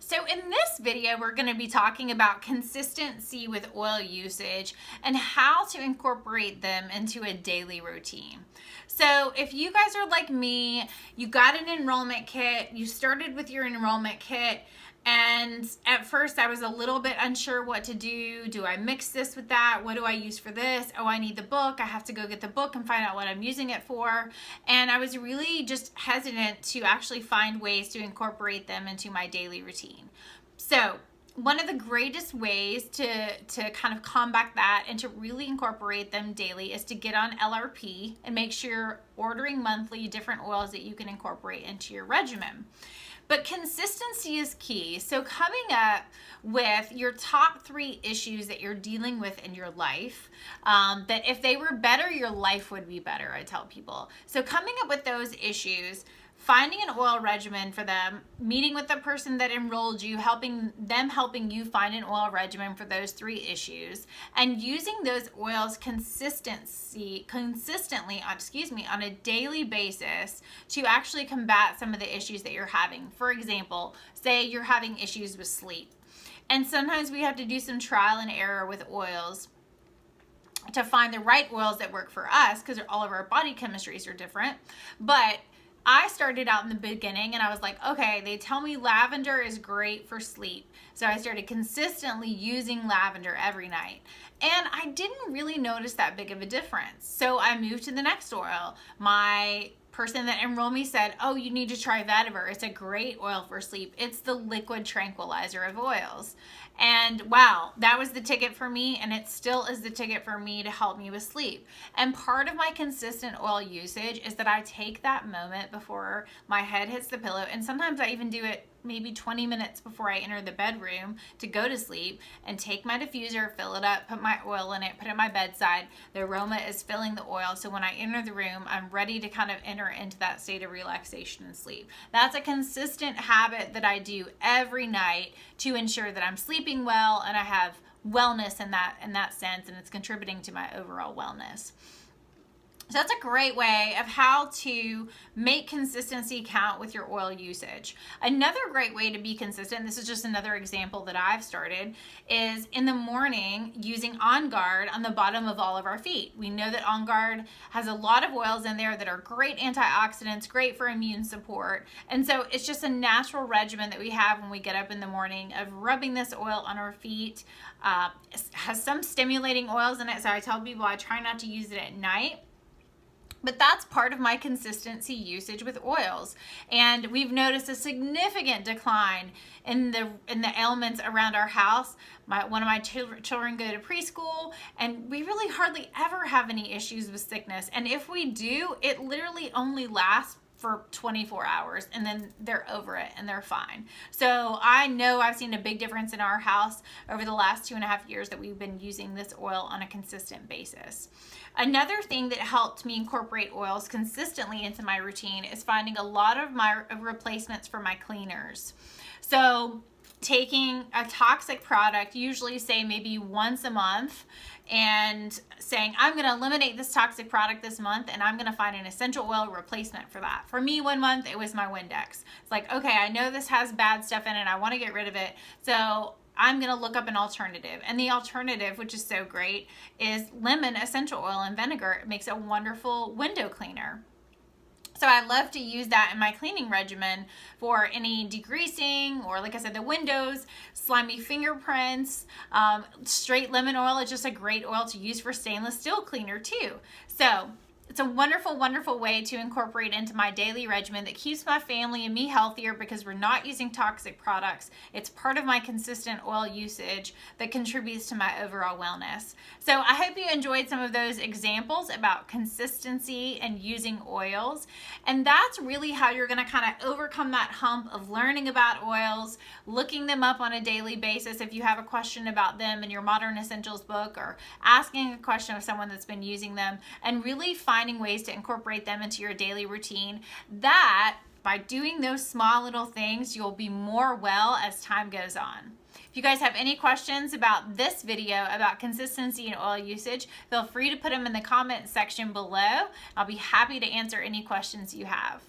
So in this video, we're going to be talking about consistency with oil usage and how to incorporate them into a daily routine. So if you guys are like me, you got an enrollment kit, you started with your enrollment kit, and at first I was a little bit unsure what to do. Do I mix this with that? What do I use for this? Oh, I need the book. I have to go get the book and find out what I'm using it for. And I was really just hesitant to actually find ways to incorporate them into my daily routine. So one of the greatest ways to kind of combat that and to really incorporate them daily is to get on LRP and make sure you're ordering monthly different oils that you can incorporate into your regimen. But consistency is key. So coming up with your top 3 issues that you're dealing with in your life, that if they were better, your life would be better, I tell people. So coming up with those issues, finding an oil regimen for them, meeting with the person that enrolled you, helping you find an oil regimen for those 3 issues, and using those oils consistently on a daily basis to actually combat some of the issues that you're having. For example, say you're having issues with sleep. And sometimes we have to do some trial and error with oils to find the right oils that work for us, because all of our body chemistries are different. But I started out in the beginning and I was like, okay, they tell me lavender is great for sleep. So I started consistently using lavender every night. And I didn't really notice that big of a difference. So I moved to the next oil. My person that enrolled me said, oh, you need to try vetiver. It's a great oil for sleep. It's the liquid tranquilizer of oils. And wow, that was the ticket for me, and it still is the ticket for me to help me with sleep. And part of my consistent oil usage is that I take that moment before my head hits the pillow, and sometimes I even do it maybe 20 minutes before I enter the bedroom to go to sleep, and take my diffuser, fill it up, put my oil in it, put it at my bedside. The aroma is filling the oil, so when I enter the room, I'm ready to kind of enter into that state of relaxation and sleep. That's a consistent habit that I do every night to ensure that I'm sleeping well and I have wellness in that sense, and it's contributing to my overall wellness. So that's a great way of how to make consistency count with your oil usage. Another great way to be consistent, this is just another example that I've started, is in the morning using On Guard on the bottom of all of our feet. We know that On Guard has a lot of oils in there that are great antioxidants, great for immune support. And so it's just a natural regimen that we have when we get up in the morning of rubbing this oil on our feet. It has some stimulating oils in it, so I tell people I try not to use it at night. But that's part of my consistency usage with oils. And we've noticed a significant decline in the ailments around our house. One of my children go to preschool, and we really hardly ever have any issues with sickness. And if we do, it literally only lasts for 24 hours, and then they're over it and they're fine. So I know I've seen a big difference in our house over the last 2.5 years that we've been using this oil on a consistent basis. Another thing that helped me incorporate oils consistently into my routine is finding a lot of my replacements for my cleaners. So taking a toxic product, usually say maybe once a month, and saying, I'm going to eliminate this toxic product this month, and I'm going to find an essential oil replacement for that. For me, 1 month, it was my Windex. It's like, okay, I know this has bad stuff in it. I want to get rid of it. So I'm going to look up an alternative. And the alternative, which is so great, is lemon essential oil and vinegar. It makes a wonderful window cleaner. So I love to use that in my cleaning regimen for any degreasing, or like I said, the windows, slimy fingerprints. Straight lemon oil is just a great oil to use for stainless steel cleaner too. So it's a wonderful, wonderful way to incorporate into my daily regimen that keeps my family and me healthier because we're not using toxic products. It's part of my consistent oil usage that contributes to my overall wellness. So I hope you enjoyed some of those examples about consistency and using oils. And that's really how you're going to kind of overcome that hump of learning about oils, looking them up on a daily basis if you have a question about them in your Modern Essentials book, or asking a question of someone that's been using them, and really finding ways to incorporate them into your daily routine. That by doing those small little things, you'll be more well as time goes on. If you guys have any questions about this video about consistency and oil usage, feel free to put them in the comment section below. I'll be happy to answer any questions you have.